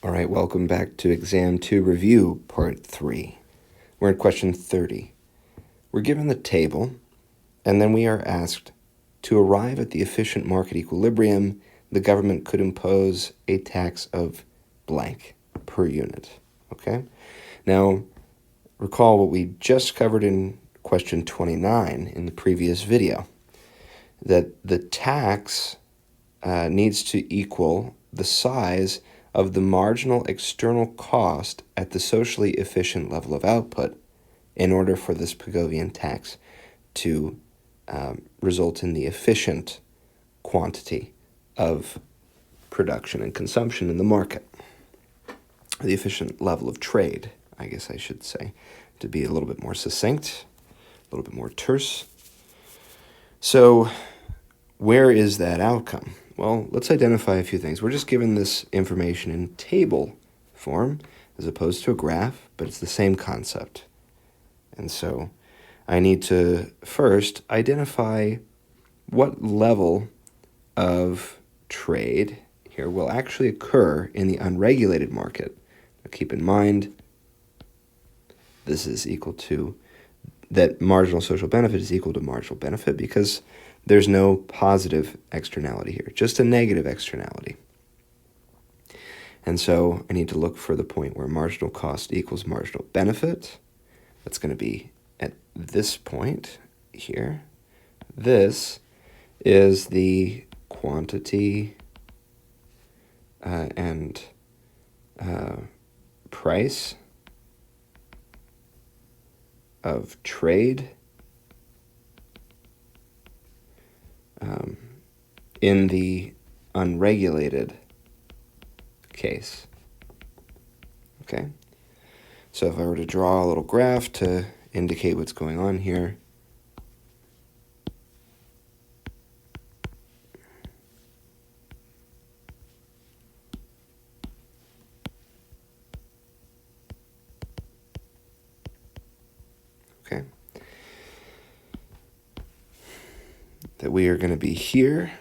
All right, welcome back to Exam 2 Review, Part 3. We're in question 30. We're given the table, and then we are asked, to arrive at the efficient market equilibrium, the government could impose a tax of blank per unit. Okay? Now, recall what we just covered in question 29 in the previous video, that the tax needs to equal the size of the marginal external cost at the socially efficient level of output in order for this Pigovian tax to result in the efficient quantity of production and consumption in the market. The efficient level of trade, I guess I should say, to be a little bit more succinct, a little bit more terse. So, where is that outcome? Well, let's identify a few things. We're just given this information in table form as opposed to a graph, but it's the same concept. And so I need to first identify what level of trade here will actually occur in the unregulated market. Now keep in mind, this is equal to, that marginal social benefit is equal to marginal benefit because there's no positive externality here, just a negative externality. And so I need to look for the point where marginal cost equals marginal benefit. That's going to be at this point here. This is the quantity and price of trade in the unregulated case. Okay, so if I were to draw a little graph to indicate what's going on here, okay, that we are going to be here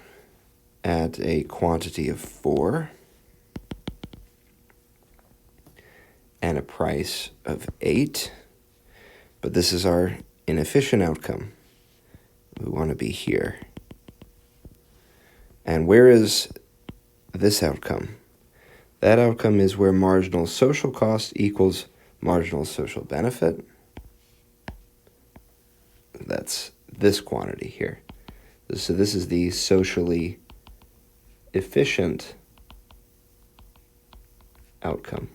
at a quantity of 4 and a price of 8, but this is our inefficient outcome. We want to be here. And where is this outcome? That outcome is where marginal social cost equals marginal social benefit. That's this quantity here. So this is the socially efficient outcome.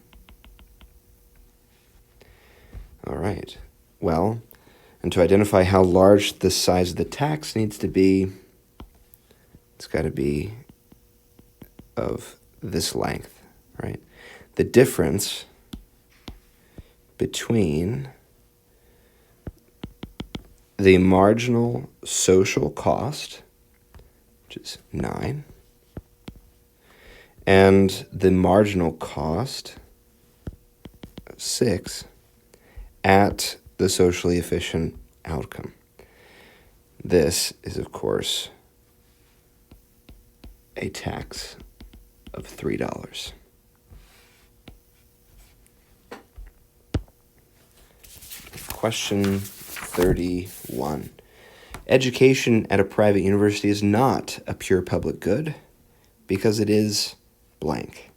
All right. Well, and to identify how large the size of the tax needs to be, it's got to be of this length, right? The difference between the marginal social cost, which is 9, and the marginal cost of 6 at the socially efficient outcome. This is, of course, a tax of $3. Question 31. Education at a private university is not a pure public good because it is blank.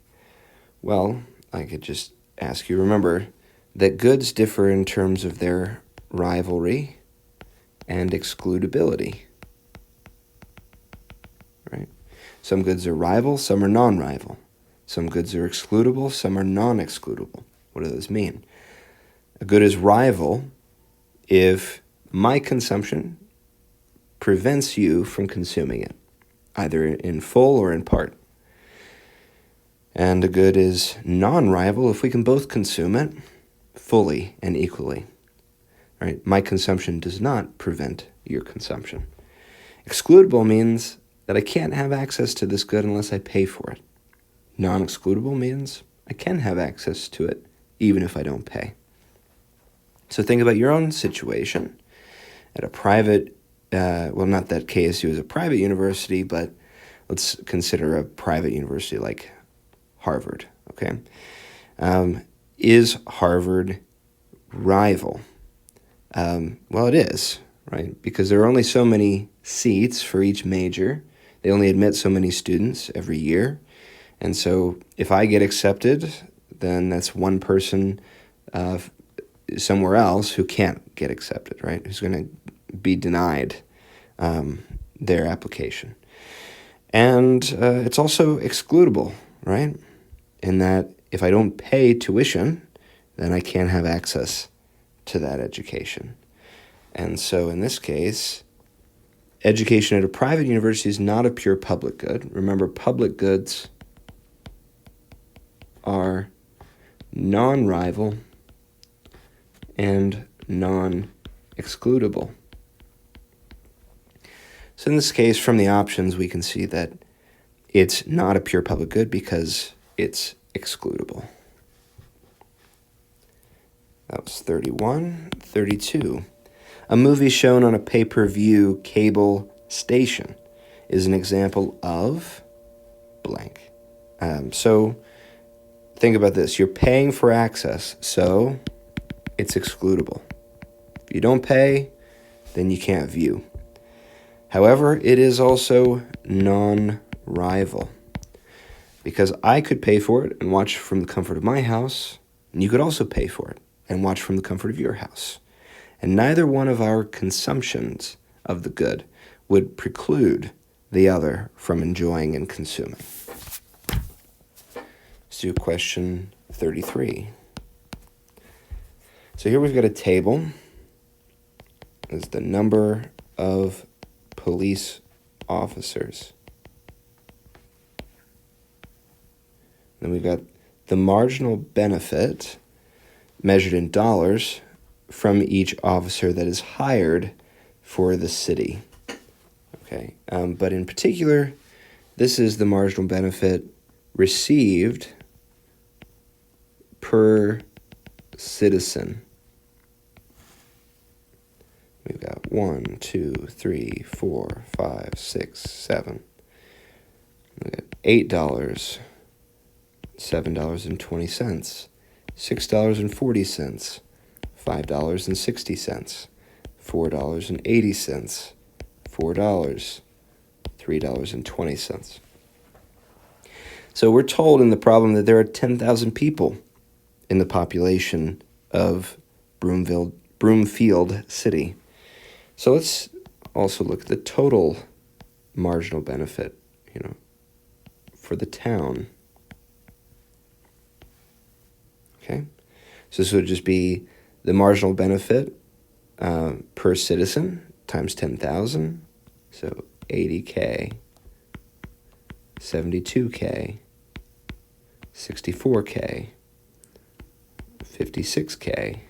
Well, I could just ask you, remember that goods differ in terms of their rivalry and excludability, right? Some goods are rival, some are non-rival. Some goods are excludable, some are non-excludable. What does this mean? A good is rival if my consumption prevents you from consuming it, either in full or in part. And a good is non-rival if we can both consume it fully and equally. Right? My consumption does not prevent your consumption. Excludable means that I can't have access to this good unless I pay for it. Non-excludable means I can have access to it even if I don't pay. So think about your own situation at a private, well, not that KSU is a private university, but let's consider a private university like Harvard, Okay. Is Harvard rival? Well, it is, right? Because there are only so many seats for each major. They only admit so many students every year. And so if I get accepted, then that's one person somewhere else who can't get accepted, right? Who's going to be denied their application. And it's also excludable, right? In that if I don't pay tuition, then I can't have access to that education. And so in this case, education at a private university is not a pure public good. Remember, public goods are non-rival and non-excludable. So in this case, from the options, we can see that it's not a pure public good because it's excludable. That was 31. 32. A movie shown on a pay-per-view cable station is an example of blank. So think about this. You're paying for access, so it's excludable. If you don't pay, then you can't view. However, it is also non-rival, because I could pay for it and watch from the comfort of my house, and you could also pay for it and watch from the comfort of your house. And neither one of our consumptions of the good would preclude the other from enjoying and consuming. Let's do question 33. So here we've got a table. It's the number of police officers. Then we've got the marginal benefit measured in dollars from each officer that is hired for the city. Okay, but in particular, this is the marginal benefit received per citizen. We've got 1, 2, 3, 4, 5, 6, 7. We've got $8, $7.20, $6.40, $5.60, $4.80, $4, $3.20. So we're told in the problem that there are 10,000 people in the population of Broomfield City. So let's also look at the total marginal benefit, for the town. Okay, so this would just be the marginal benefit per citizen times 10,000. So 80K, 72K, 64K, 56K,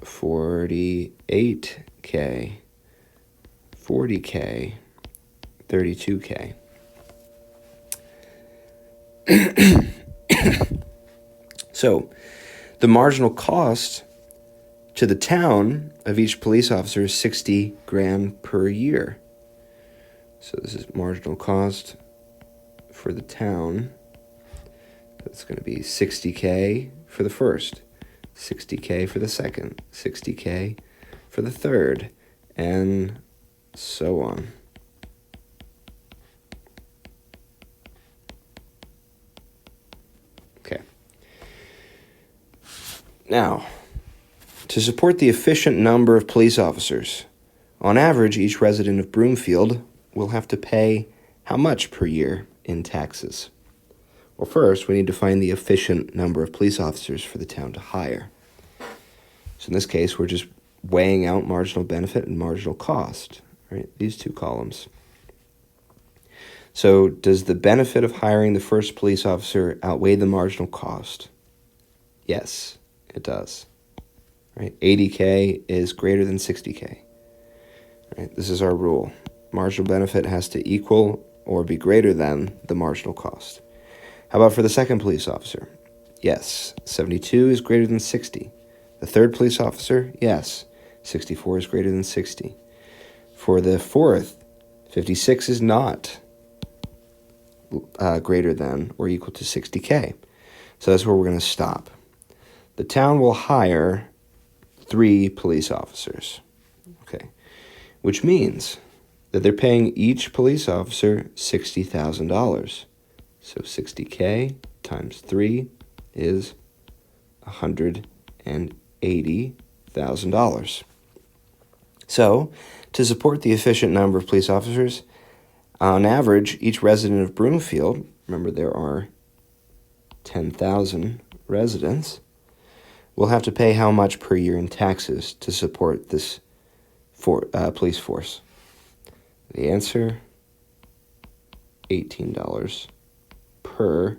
48K, 40K, 32K. So the marginal cost to the town of each police officer is $60,000 per year. So this is marginal cost for the town. That's going to be 60K for the first, 60K for the second, 60K for the third, and so on. Okay. Now, to support the efficient number of police officers, on average, each resident of Broomfield will have to pay how much per year in taxes? Well, first, we need to find the efficient number of police officers for the town to hire. So in this case, we're just weighing out marginal benefit and marginal cost, right? These two columns. So does the benefit of hiring the first police officer outweigh the marginal cost? Yes, it does. Right? 80K is greater than 60K. Right? This is our rule. Marginal benefit has to equal or be greater than the marginal cost. How about for the second police officer? Yes, 72 is greater than 60. The third police officer? Yes, 64 is greater than 60. For the fourth, 56 is not. greater than or equal to 60K. So that's where we're going to stop. The town will hire 3 police officers, okay, which means that they're paying each police officer $60,000. So 60K times 3 is $180,000. So, to support the efficient number of police officers, on average, each resident of Broomfield, remember there are 10,000 residents, will have to pay how much per year in taxes to support this police force? The answer, $18 per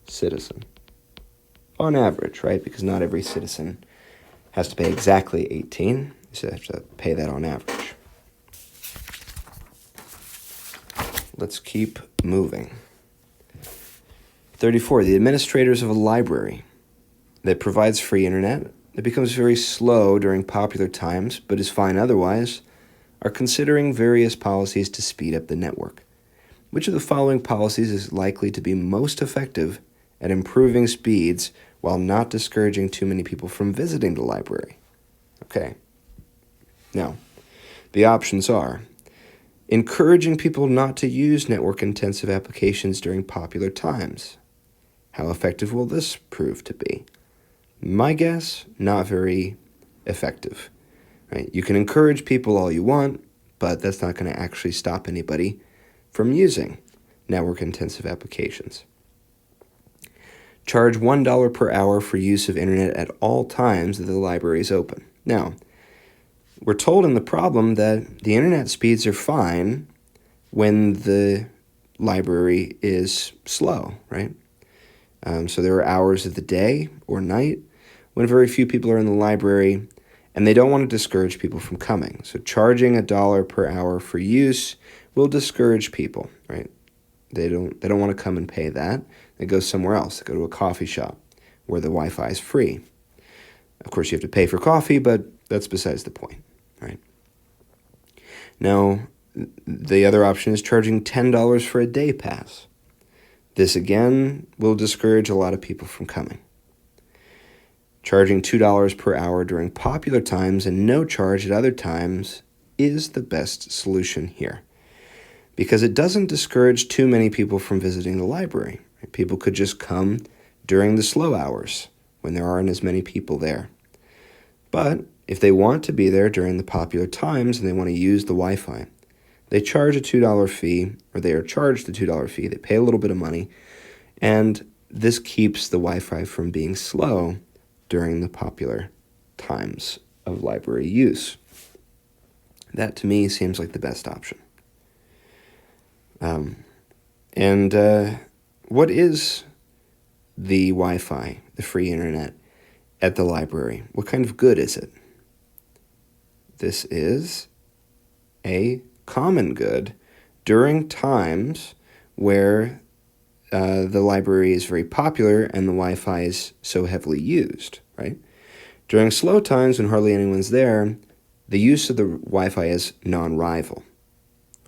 citizen. On average, right? Because not every citizen has to pay exactly 18, so you have to pay that on average. Let's keep moving. 34, the administrators of a library that provides free internet, that becomes very slow during popular times, but is fine otherwise, are considering various policies to speed up the network. Which of the following policies is likely to be most effective at improving speeds while not discouraging too many people from visiting the library? Okay. Now, the options are encouraging people not to use network-intensive applications during popular times. How effective will this prove to be? My guess, not very effective. Right? You can encourage people all you want, but that's not going to actually stop anybody from using network-intensive applications. Charge $1 per hour for use of internet at all times that the library is open. Now, we're told in the problem that the internet speeds are fine when the library is slow, right? So there are hours of the day or night when very few people are in the library, and they don't want to discourage people from coming. So charging $1 per hour for use will discourage people, right? They don't want to come and pay that. They go somewhere else. They go to a coffee shop where the Wi-Fi is free. Of course, you have to pay for coffee, but that's besides the point, right? Now, the other option is charging $10 for a day pass. This, again, will discourage a lot of people from coming. Charging $2 per hour during popular times and no charge at other times is the best solution here, because it doesn't discourage too many people from visiting the library. People could just come during the slow hours when there aren't as many people there. But if they want to be there during the popular times and they want to use the Wi-Fi, they charge a $2 fee, or they are charged the $2 fee. They pay a little bit of money, and this keeps the Wi-Fi from being slow during the popular times of library use. That, to me, seems like the best option. What is the Wi-Fi, the free internet, at the library? What kind of good is it? This is a common good during times where the library is very popular and the Wi-Fi is so heavily used, right? During slow times when hardly anyone's there, the use of the Wi-Fi is non-rival,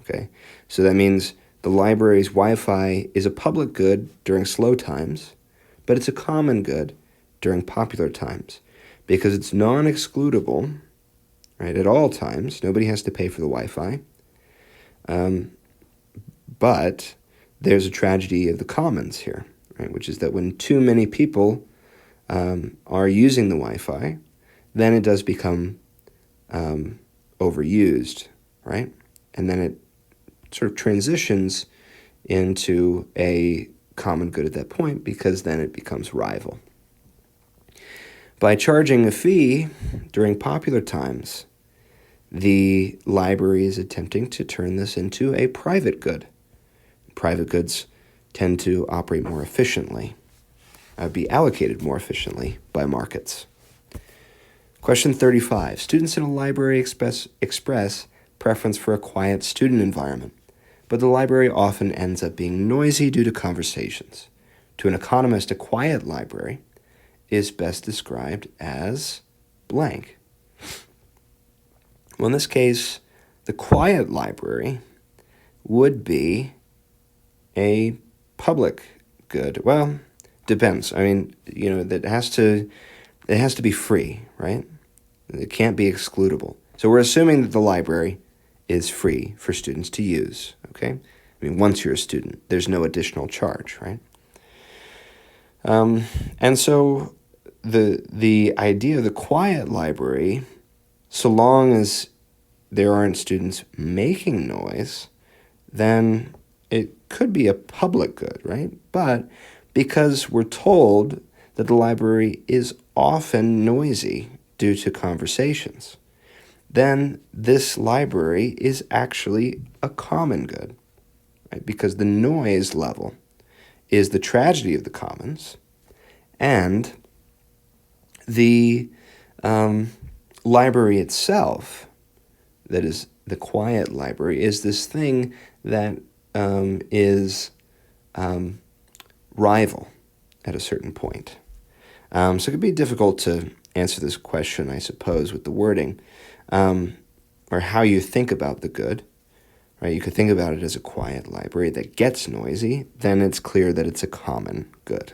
okay? So that means the library's Wi-Fi is a public good during slow times, but it's a common good during popular times because it's non-excludable, right, at all times. Nobody has to pay for the Wi-Fi. But there's a tragedy of the commons here, right, which is that when too many people are using the Wi-Fi, then it does become overused, right? And then it sort of transitions into a common good at that point because then it becomes rival. By charging a fee during popular times, the library is attempting to turn this into a private good. Private goods tend to operate more efficiently, be allocated more efficiently by markets. Question 35. Students in a library express preference for a quiet student environment, but the library often ends up being noisy due to conversations. To an economist, a quiet library is best described as blank. Well, in this case, the quiet library would be a public good? Well, depends. I mean, it has to be free, right? It can't be excludable. So we're assuming that the library is free for students to use, okay? I mean, once you're a student, there's no additional charge, right? And so the idea of the quiet library, so long as there aren't students making noise, then it could be a public good, right? But because we're told that the library is often noisy due to conversations, then this library is actually a common good, right? Because the noise level is the tragedy of the commons, and the library itself, that is the quiet library, is this thing that is rival at a certain point. So it could be difficult to answer this question, I suppose, with the wording, or how you think about the good. Right? You could think about it as a quiet library that gets noisy, then it's clear that it's a common good.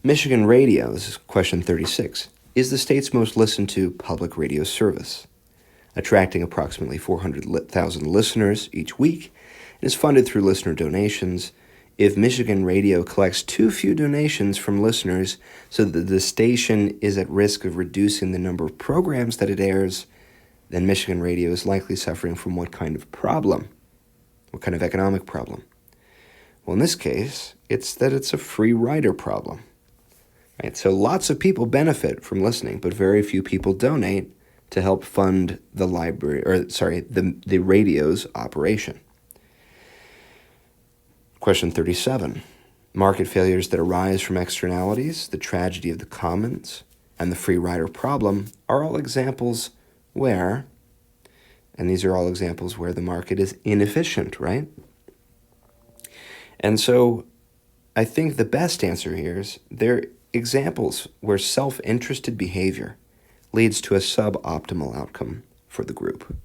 Michigan Radio, this is question 36, is the state's most listened to public radio service, attracting approximately 400,000 listeners each week, and is funded through listener donations. If Michigan Radio collects too few donations from listeners so that the station is at risk of reducing the number of programs that it airs, then Michigan Radio is likely suffering from what kind of problem? What kind of economic problem? Well, in this case, it's that it's a free rider problem. Right? So lots of people benefit from listening, but very few people donate to help fund the the radio's operation. Question 37. Market failures that arise from externalities, the tragedy of the commons, and the free rider problem are all examples where, and these are all examples where the market is inefficient, right? And so I think the best answer here is they're examples where self-interested behavior leads to a suboptimal outcome for the group.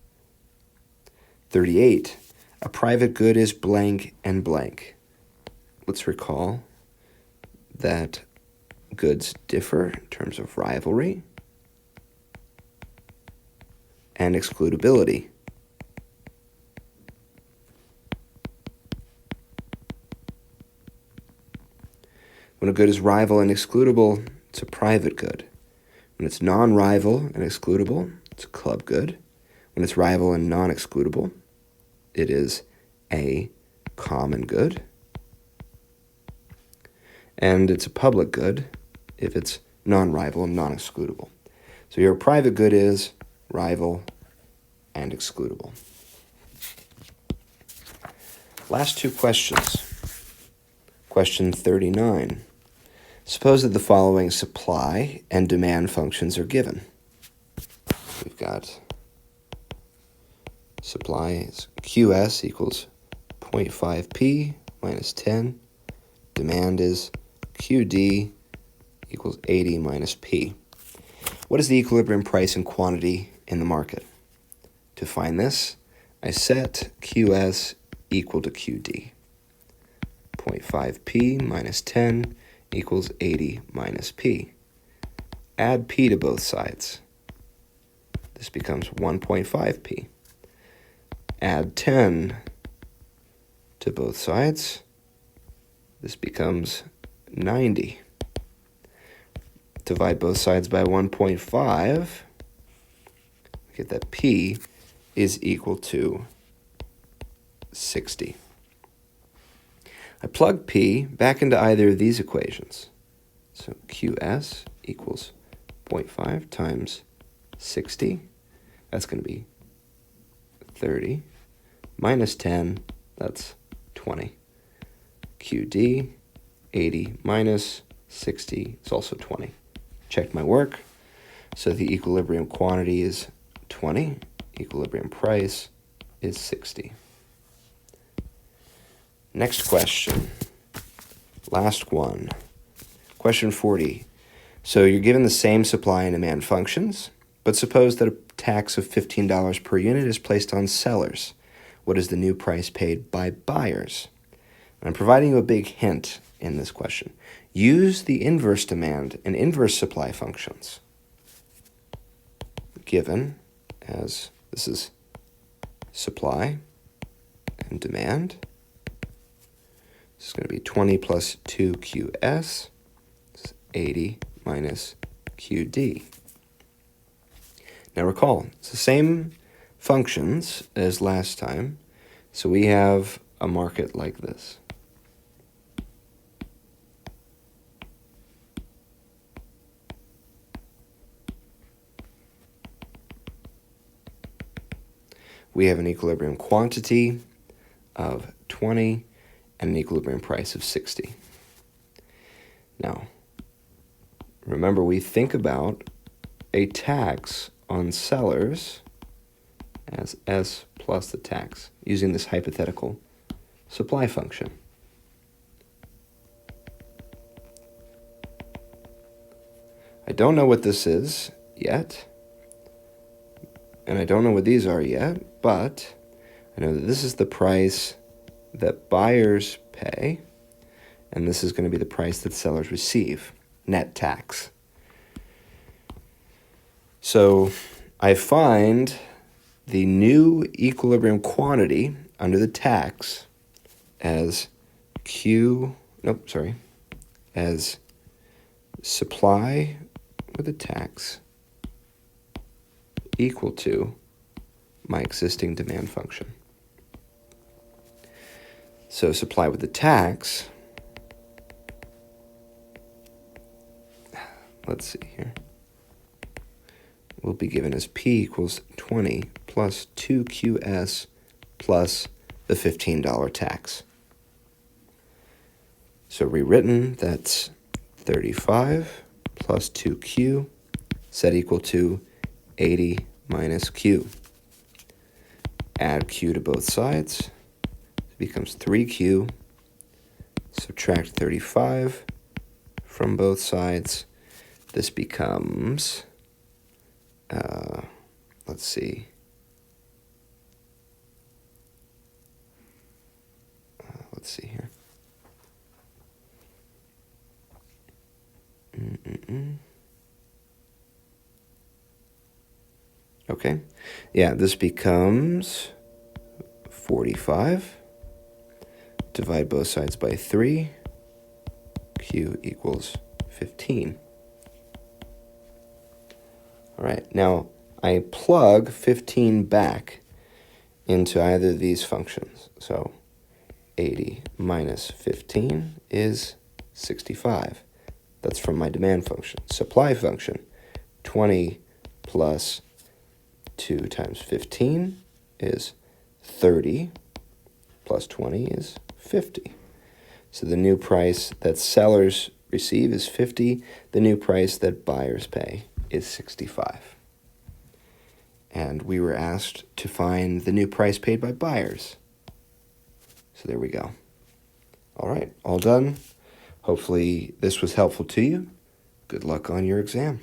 38. A private good is blank and blank. Let's recall that goods differ in terms of rivalry and excludability. When a good is rival and excludable, it's a private good. When it's non-rival and excludable, it's a club good. When it's rival and non-excludable, it is a common good. And it's a public good if it's non-rival and non-excludable. So your private good is rival and excludable. Last two questions. Question 39. Suppose that the following supply and demand functions are given. We've got supply is QS equals 0.5p minus 10. Demand is QD equals 80 minus P. What is the equilibrium price and quantity in the market? To find this, I set QS equal to QD. 0.5p minus 10 equals 80 minus P. Add P to both sides. This becomes 1.5p. Add 10 to both sides. This becomes 90. Divide both sides by 1.5. Get that P is equal to 60. I plug P back into either of these equations. So QS equals 0.5 times 60. That's going to be 30. Minus 10, that's 20. QD, 80 minus 60 is also 20. Checked my work. So the equilibrium quantity is 20. Equilibrium price is 60. Next question. Last one. Question 40. So you're given the same supply and demand functions, but suppose that a tax of $15 per unit is placed on sellers, what is the new price paid by buyers? I'm providing you a big hint in this question. Use the inverse demand and inverse supply functions given as this is supply and demand. This is going to be 20 plus 2QS. This is 80 minus QD. Now recall, it's the same functions as last time. So we have a market like this. We have an equilibrium quantity of 20 and an equilibrium price of 60. Now, remember, we think about a tax on sellers as S plus the tax using this hypothetical supply function. I don't know what this is yet, and I don't know what these are yet, but I know that this is the price that buyers pay, and this is going to be the price that sellers receive, net tax. So I find the new equilibrium quantity under the tax as as supply with a tax equal to my existing demand function. So supply with the tax, let's see here, will be given as P equals 20 plus 2QS plus the $15 tax. So rewritten, that's 35 plus 2Q set equal to 80 minus Q. Add Q to both sides. It becomes 3Q. Subtract 35 from both sides. This becomes, let's see. Let's see here. Okay. Yeah, this becomes 45. Divide both sides by 3. Q equals 15. All right, now I plug 15 back into either of these functions. So 80 minus 15 is 65. That's from my demand function. Supply function, 20 plus 2 times 15 is 30, plus 20 is 50. So the new price that sellers receive is 50. The new price that buyers pay is 65. And we were asked to find the new price paid by buyers. So there we go. All right, all done. Hopefully this was helpful to you. Good luck on your exam.